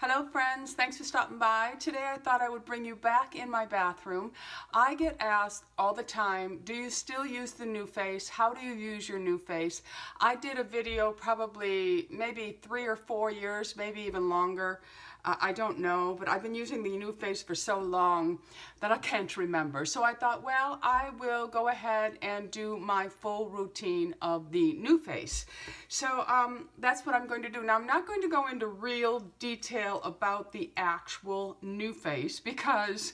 Hello friends, thanks for stopping by. Today I thought I would bring you back in my bathroom. I get asked all the time, do you still use the NuFace? How do you use your NuFace? I did a video probably maybe 3 or 4 years, maybe even longer. I don't know, but I've been using the NuFace for so long that I can't remember. So I thought, well, I will go ahead and do my full routine of the NuFace. So that's what I'm going to do. Now I'm not going to go into real detail about the actual NuFace because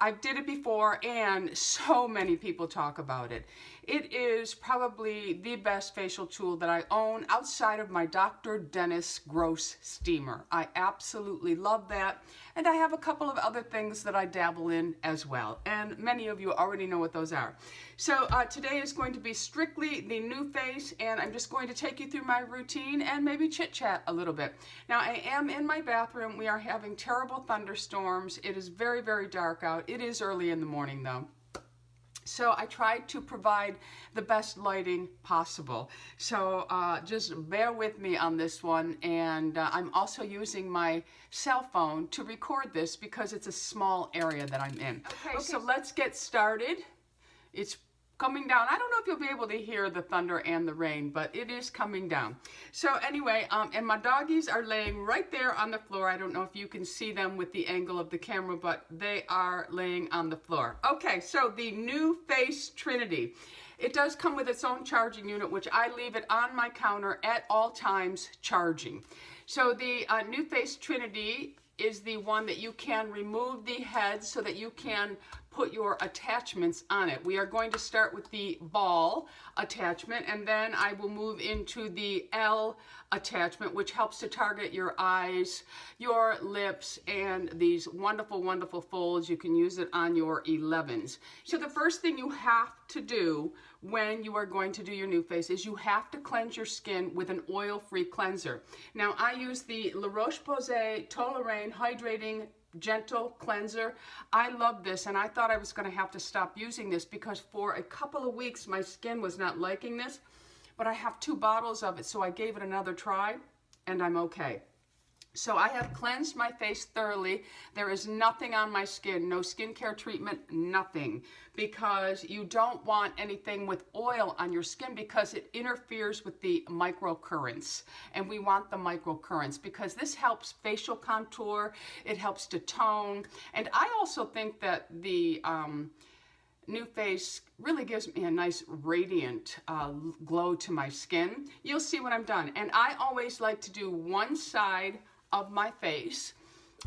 I did it before and so many people talk about it. It is probably the best facial tool that I own outside of my Dr. Dennis Gross steamer. I absolutely love that. And I have a couple of other things that I dabble in as well. And many of you already know what those are. So today is going to be strictly the NuFace, and I'm just going to take you through my routine and maybe chit chat a little bit. Now I am in my bathroom. We are having terrible thunderstorms. It is very, very dark out. It is early in the morning though. So I tried to provide the best lighting possible. So just bear with me on this one. And I'm also using my cell phone to record this because it's a small area that I'm in. Okay, so let's get started. It's coming down. I don't know if you'll be able to hear the thunder and the rain, but it is coming down. So anyway, and my doggies are laying right there on the floor. I don't know if you can see them with the angle of the camera, but they are laying on the floor. Okay, so the NuFace Trinity. It does come with its own charging unit, which I leave it on my counter at all times charging. So the NuFace Trinity is the one that you can remove the head so that you can put your attachments on it. We are going to start with the ball attachment, and then I will move into the ElE attachment, which helps to target your eyes, your lips, and these wonderful, wonderful folds. You can use it on your 11s. So the first thing you have to do when you are going to do your NuFace is you have to cleanse your skin with an oil-free cleanser. Now I use the LaRoche Posay Toleraine Hydrating Gentle Cleanser. I love this, and I thought I was going to have to stop using this because for a couple of weeks my skin was not liking this, but I have 2 bottles of it, so I gave it another try and I'm okay. So I have cleansed my face thoroughly. There is nothing on my skin, no skincare treatment, nothing, because you don't want anything with oil on your skin because it interferes with the microcurrents, and we want the microcurrents because this helps facial contour, it helps to tone, and I also think that the NuFace really gives me a nice radiant glow to my skin. You'll see when I'm done, and I always like to do one side of my face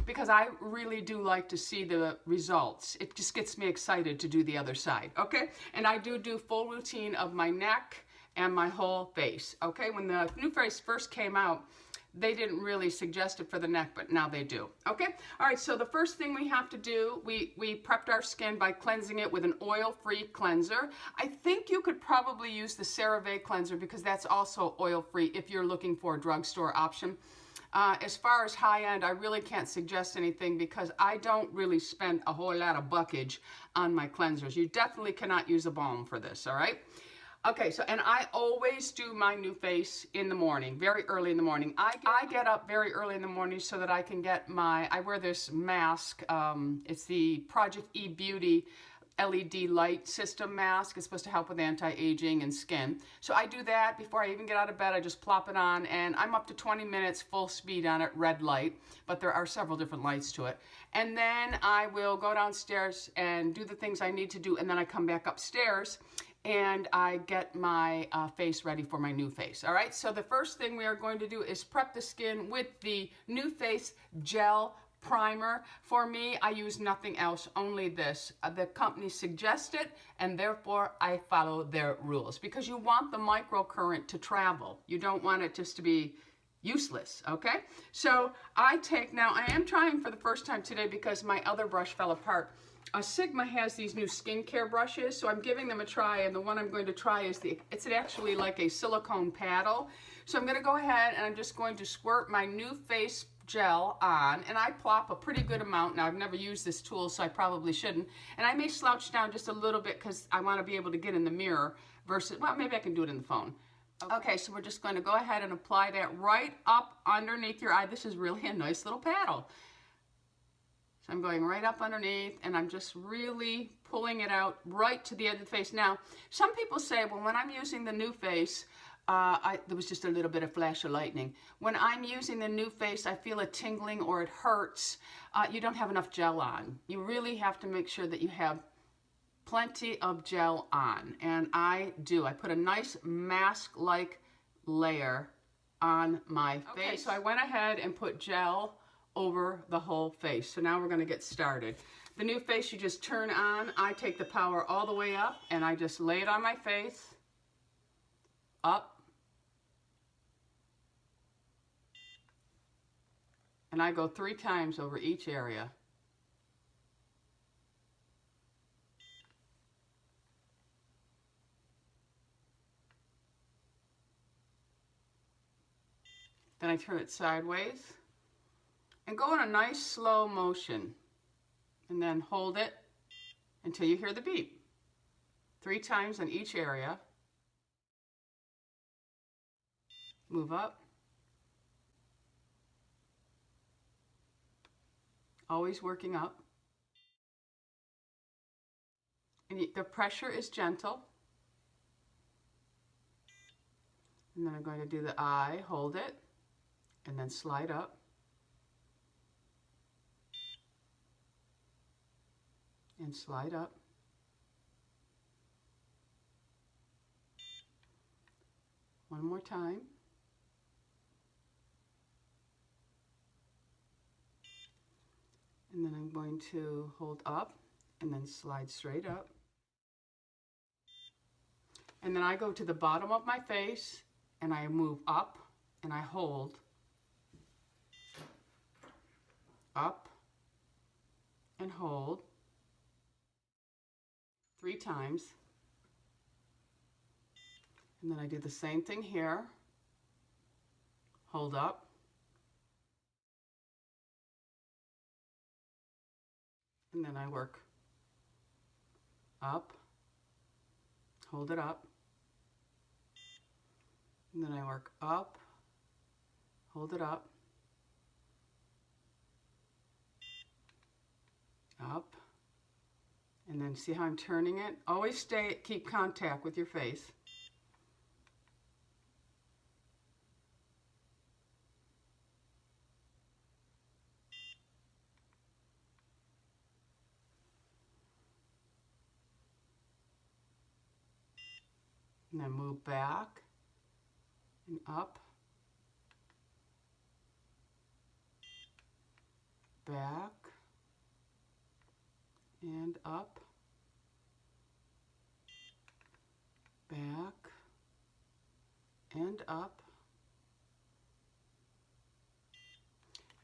because I really do like to see the results. It just gets me excited to do the other side, okay? And I do full routine of my neck and my whole face, okay? When the NuFace first came out, they didn't really suggest it for the neck, but now they do, okay? All right, so the first thing we have to do, we prepped our skin by cleansing it with an oil-free cleanser. I think you could probably use the CeraVe cleanser because that's also oil-free if you're looking for a drugstore option. As far as high-end, I really can't suggest anything because I don't really spend a whole lot of buckage on my cleansers. You definitely cannot use a balm for this, all right? Okay, so, and I always do my NuFace in the morning, very early in the morning. I get up very early in the morning so that I can get I wear this mask. It's the Project E Beauty LED light system mask. It's supposed to help with anti-aging and skin. So I do that before I even get out of bed. I just plop it on, and I'm up to 20 minutes full speed on it, red light, but there are several different lights to it. And then I will go downstairs and do the things I need to do, and then I come back upstairs and I get my face ready for my NuFace. All right, so the first thing we are going to do is prep the skin with the NuFace Gel Primer. For me, I use nothing else, only this. The company suggests it, and therefore I follow their rules because you want the microcurrent to travel. You don't want it just to be useless, okay? So I am trying for the first time today because my other brush fell apart. Sigma has these new skincare brushes, so I'm giving them a try, and the one I'm going to try is it's actually like a silicone paddle. So I'm going to go ahead and I'm just going to squirt my NuFace gel on, and I plop a pretty good amount. Now I've never used this tool, so I probably shouldn't, and I may slouch down just a little bit because I want to be able to get in the mirror versus, well, maybe I can do it in the phone. Okay, so we're just going to go ahead and apply that right up underneath your eye. This is really a nice little paddle. So I'm going right up underneath, and I'm just really pulling it out right to the edge of the face. Now, some people say, well, when I'm using the NuFace, there was just a little bit of flash of lightning. When I'm using the NuFace, I feel a tingling or it hurts. You don't have enough gel on. You really have to make sure that you have plenty of gel on, and I do. I put a nice mask-like layer on my face. Okay, so I went ahead and put gel over the whole face. So now we're going to get started. The NuFace you just turn on. I take the power all the way up and I just lay it on my face. Up. And I go 3 times over each area. Then I turn it sideways and go in a nice slow motion, and then hold it until you hear the beep. 3 times in each area. Move up. Always working up. And the pressure is gentle. And then I'm going to do the eye, hold it, and then slide up. And slide up. One more time. And then I'm going to hold up and then slide straight up. And then I go to the bottom of my face and I move up and I hold. Up and hold. 3 times. And then I do the same thing here. Hold up. And then I work up, hold it up. And then I work up, hold it up, up. And then see how I'm turning it? Always keep contact with your face. And then move back and up, back and up, back and up.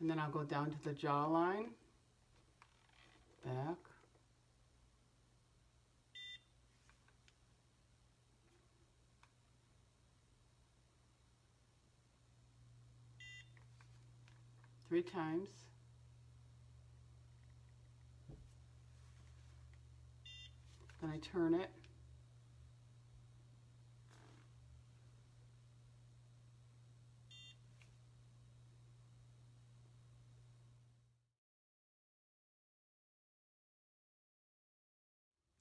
And then I'll go down to the jawline, back, three times. Then I turn it.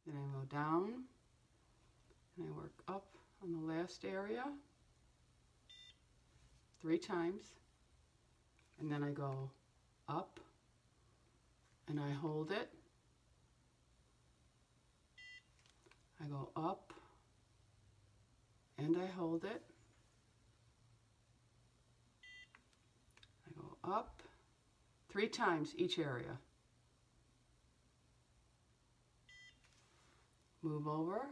Then I go down and I work up on the last area 3 times. And then I go up and I hold it. I go up and I hold it. I go up 3 times each area. Move over.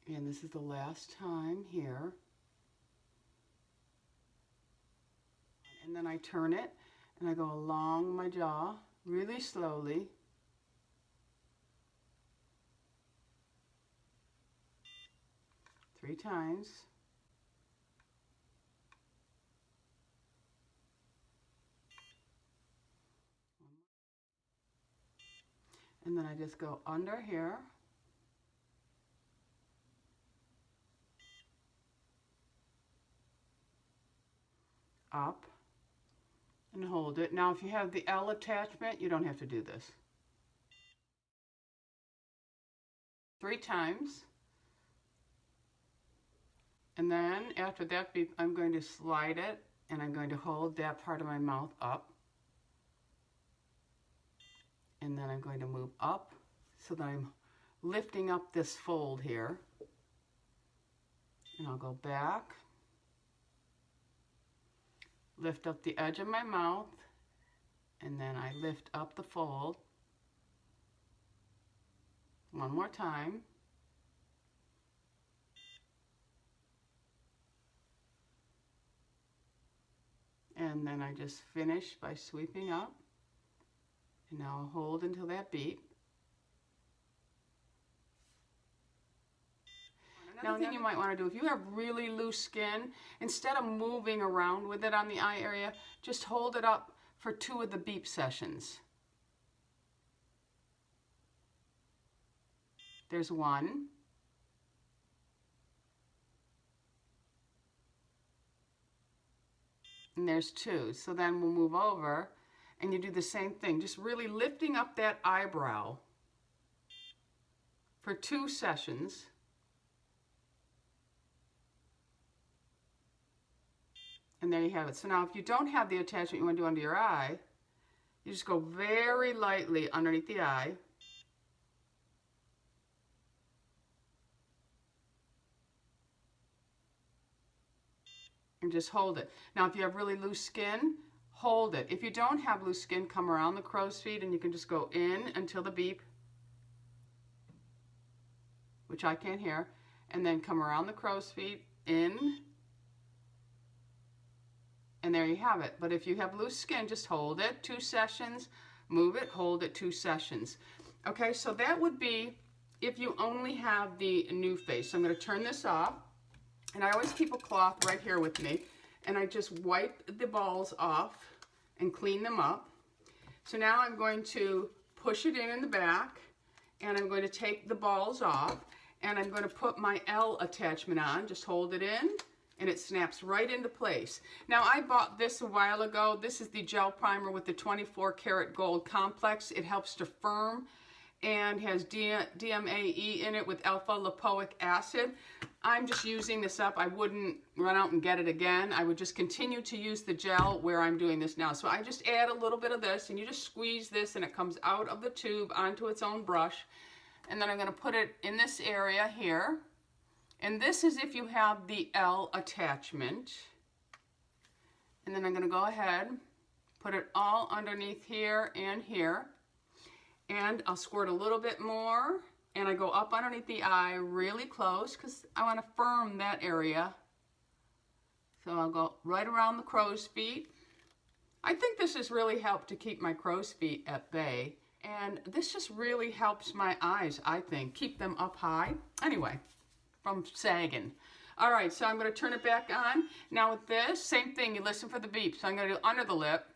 And this is the last time here. And then I turn it and I go along my jaw really slowly. Three times. And then I just go under here up and hold it. Now if you have the ElE attachment, you don't have to do this. 3 times. And then after that beep, I'm going to slide it and I'm going to hold that part of my mouth up. And then I'm going to move up so that I'm lifting up this fold here. And I'll go back, lift up the edge of my mouth, and then I lift up the fold. One more time. And then I just finish by sweeping up. And now I'll hold until that beep. Another thing you might want to do, if you have really loose skin, instead of moving around with it on the eye area, just hold it up for 2 of the beep sessions. There's 1. And there's 2. So then we'll move over and you do the same thing, just really lifting up that eyebrow for 2 sessions. And there you have it. So now if you don't have the attachment you want to do under your eye, you just go very lightly underneath the eye. And just hold it. Now if you have really loose skin, hold it. If you don't have loose skin, come around the crow's feet and you can just go in until the beep, which I can't hear, and then come around the crow's feet, in, and there you have it. But if you have loose skin, just hold it 2 sessions, move it, hold it 2 sessions. Okay, so that would be if you only have the NuFace. So I'm going to turn this off, and I always keep a cloth right here with me, and I just wipe the balls off and clean them up. So now I'm going to push it in the back, and I'm going to take the balls off, and I'm going to put my ElE attachment on. Just hold it in, and it snaps right into place. Now I bought this a while ago. This is the gel primer with the 24 karat gold complex. It helps to firm and has DMAE in it with alpha lipoic acid. I'm just using this up. I wouldn't run out and get it again. I would just continue to use the gel where I'm doing this now. So I just add a little bit of this, and you just squeeze this and it comes out of the tube onto its own brush. And then I'm going to put it in this area here. And this is if you have the ElE attachment. And then I'm going to go ahead, put it all underneath here and here. And I'll squirt a little bit more, and I go up underneath the eye really close because I want to firm that area. So I'll go right around the crow's feet. I think this has really helped to keep my crow's feet at bay, and this just really helps my eyes, I think, keep them up high. Anyway, from sagging. All right, so I'm going to turn it back on. Now with this, same thing, you listen for the beep. So I'm going to do under the lip,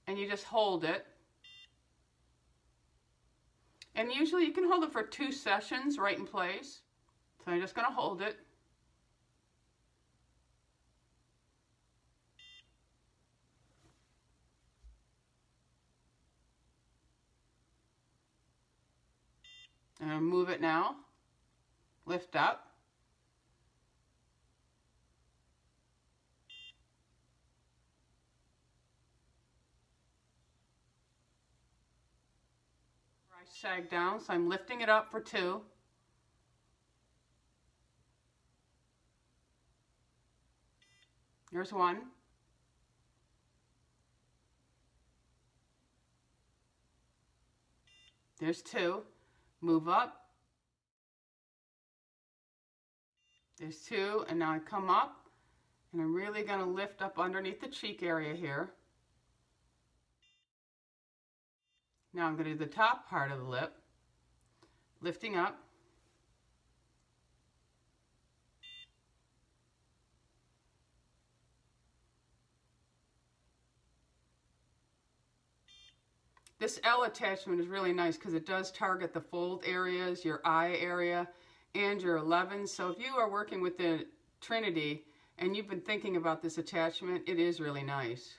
and you just hold it. And usually you can hold it for 2 sessions right in place. So I'm just going to hold it. And move it now. Lift up. Sag down, so I'm lifting it up for 2. There's 1. There's 2. Move up. There's 2, and now I come up, and I'm really going to lift up underneath the cheek area here. Now I'm going to do the top part of the lip, lifting up. This ElE attachment is really nice because it does target the fold areas, your eye area, and your 11. So if you are working with the Trinity and you've been thinking about this attachment, it is really nice.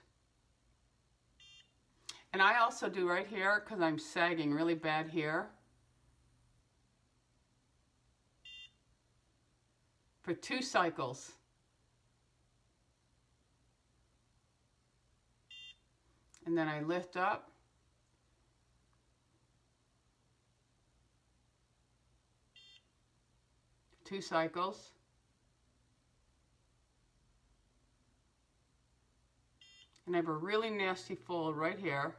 And I also do right here, because I'm sagging really bad here, for 2 cycles. And then I lift up. Two cycles. And I have a really nasty fold right here.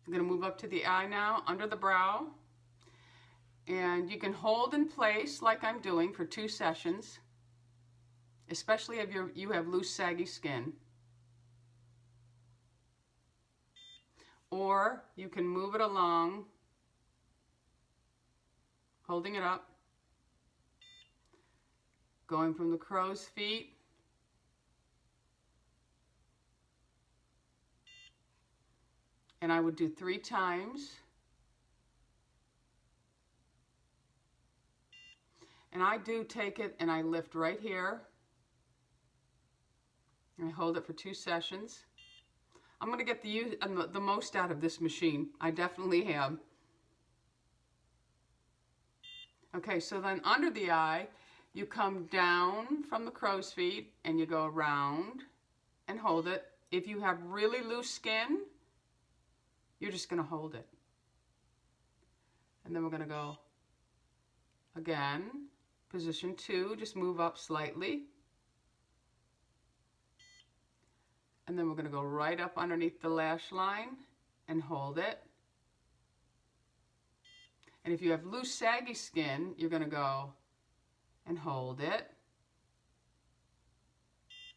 I'm going to move up to the eye now, under the brow. And you can hold in place like I'm doing for 2 sessions, especially if you have loose, saggy skin. Or you can move it along, holding it up, going from the crow's feet and I would do 3 times. And I do take it and I lift right here. And I hold it for 2 sessions. I'm going to get the most out of this machine. I definitely have. Okay, so then under the eye, you come down from the crow's feet and you go around and hold it. If you have really loose skin, you're just going to hold it. And then we're going to go again, position 2, just move up slightly. And then we're going to go right up underneath the lash line and hold it. And if you have loose, saggy skin, you're going to go and hold it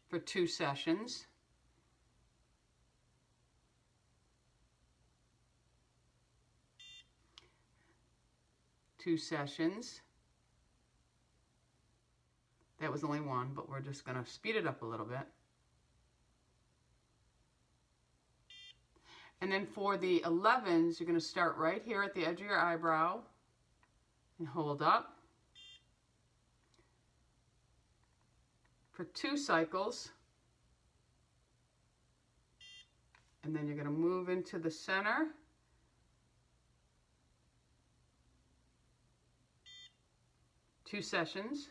for 2 sessions. Two sessions. That was only 1, but we're just going to speed it up a little bit. And then for the 11s, you're going to start right here at the edge of your eyebrow and hold up for 2 cycles. And then you're going to move into the center. Two sessions.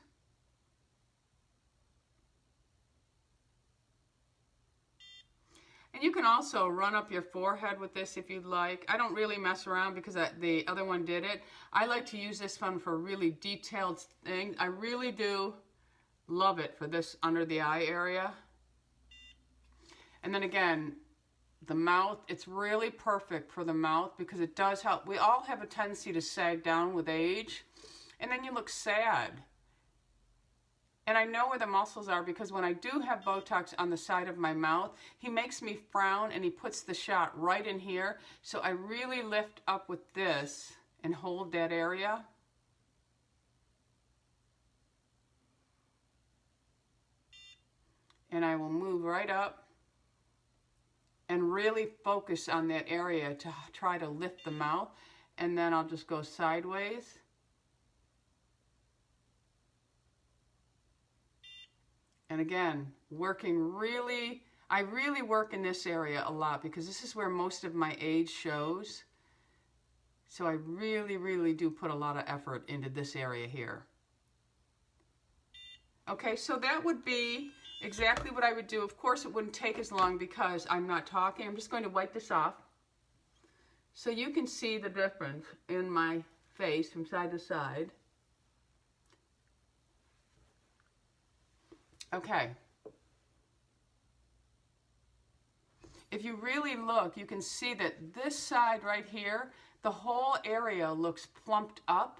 And you can also run up your forehead with this if you'd like. I don't really mess around because the other one did it. I like to use this one for really detailed things. I really do love it for this under the eye area. And then again, the mouth, it's really perfect for the mouth because it does help. We all have a tendency to sag down with age, and then you look sad. And I know where the muscles are because when I do have Botox on the side of my mouth, he makes me frown and he puts the shot right in here. So I really lift up with this and hold that area. And I will move right up and really focus on that area to try to lift the mouth. And then I'll just go sideways. And again, I really work in this area a lot because this is where most of my age shows. So I really, really do put a lot of effort into this area here. Okay, so that would be exactly what I would do. Of course, it wouldn't take as long because I'm not talking. I'm just going to wipe this off so you can see the difference in my face from side to side. Okay. If you really look, you can see that this side right here, the whole area looks plumped up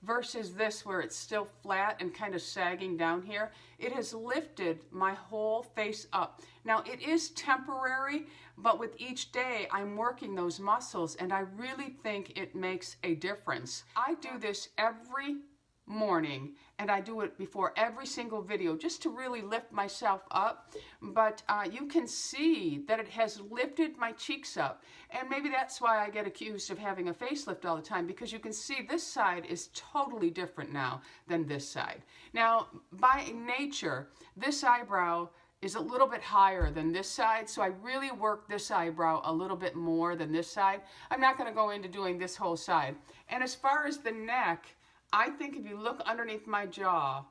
versus this where it's still flat and kind of sagging down here. It has lifted my whole face up. Now it is temporary, but with each day I'm working those muscles and I really think it makes a difference. I do this every morning and I do it before every single video just to really lift myself up. But you can see that it has lifted my cheeks up, and maybe that's why I get accused of having a facelift all the time, because you can see this side is totally different now than this side. Now, by nature, this eyebrow is a little bit higher than this side, so I really work this eyebrow a little bit more than this side. I'm not going to go into doing this whole side. And as far as the neck, I think if you look underneath my jaw,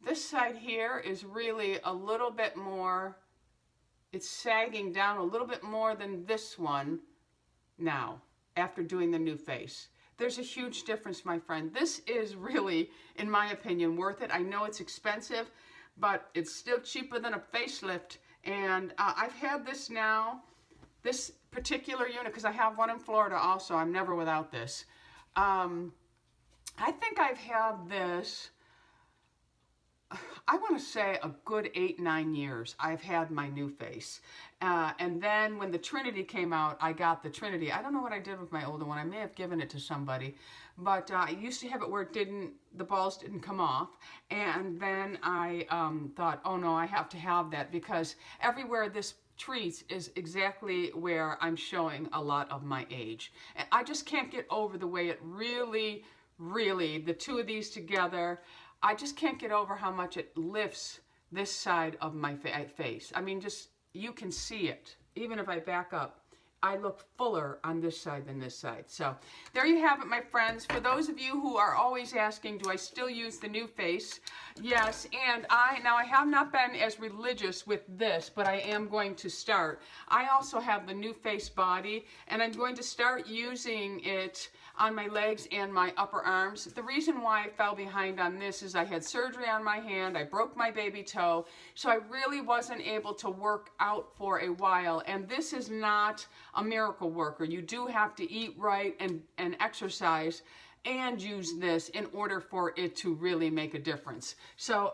this side here is really a little bit more, it's sagging down a little bit more than this one now, after doing the NuFace. There's a huge difference, my friend. This is really, in my opinion, worth it. I know it's expensive, but it's still cheaper than a facelift. And I've had this now, this particular unit, because I have one in Florida also. I'm never without this. I think I've had this, I want to say a good 8-9 years I've had my NuFace. And then when the Trinity came out, I got the Trinity. I don't know what I did with my older one. I may have given it to somebody. But I used to have it where it didn't, the balls didn't come off. And then I thought, oh no, I have to have that, because everywhere this treats is exactly where I'm showing a lot of my age. And I just can't get over the way it really, the two of these together, I just can't get over how much it lifts this side of my face. I mean, just, you can see it. Even if I back up, I look fuller on this side than this side. So there you have it, my friends. For those of you who are always asking, do I still use the NuFace? Yes, and now I have not been as religious with this, but I am going to start. I also have the NuFace Body, and I'm going to start using it on my legs and my upper arms. The reason why I fell behind on this is I had surgery on my hand, I broke my baby toe, so I really wasn't able to work out for a while. And this is not a miracle worker. You do have to eat right and exercise and use this in order for it to really make a difference. So,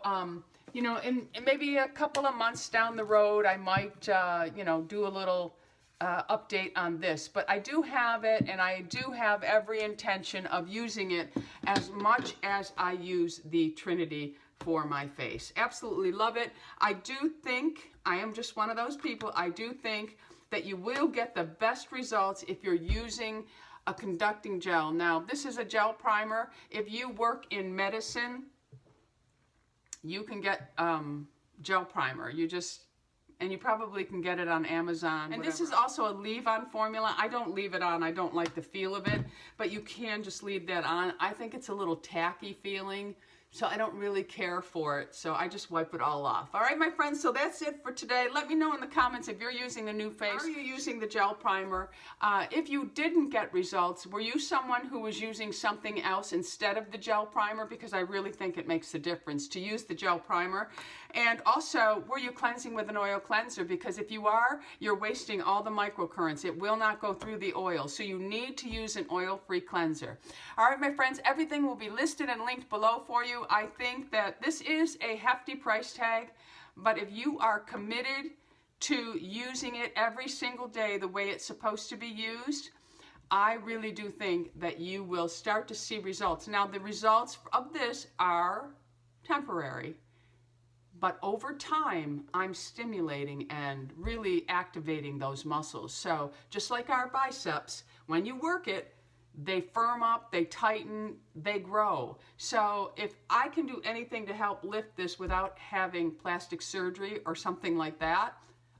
you know, in maybe a couple of months down the road, I might, you know, do a little update on this, but I do have it, and I do have every intention of using it as much as I use the Trinity for my face. Absolutely love it. I do think, I am just one of those people, I do think that you will get the best results if you're using a conducting gel. Now, this is a gel primer. If you work in medicine, you can get gel primer. And you probably can get it on Amazon. And this is also a leave-on formula. I don't leave it on. I don't like the feel of it, but you can just leave that on. I think it's a little tacky feeling, so I don't really care for it. So I just wipe it all off. All right, my friends, so that's it for today. Let me know in the comments if you're using the NuFace. Are you using the gel primer? If you didn't get results, were you someone who was using something else instead of the gel primer? Because I really think it makes a difference to use the gel primer. And also, were you cleansing with an oil cleanser? Because if you are, you're wasting all the microcurrents. It will not go through the oil. So you need to use an oil-free cleanser. All right, my friends, everything will be listed and linked below for you. I think that this is a hefty price tag, but if you are committed to using it every single day the way it's supposed to be used, I really do think that you will start to see results. Now, the results of this are temporary, but over time, I'm stimulating and really activating those muscles. So just like our biceps, when you work it, they firm up, they tighten, they grow. So if I can do anything to help lift this without having plastic surgery or something like that,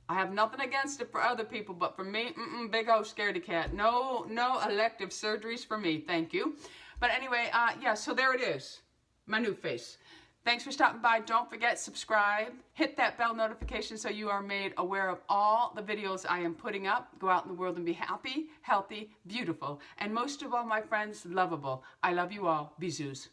I have nothing against it for other people, but for me, big old scaredy cat. No elective surgeries for me, thank you. But anyway, yeah, so there it is, my NuFace. Thanks for stopping by. Don't forget, subscribe, hit that bell notification so you are made aware of all the videos I am putting up. Go out in the world and be happy, healthy, beautiful, and most of all, my friends, lovable. I love you all. Bisous.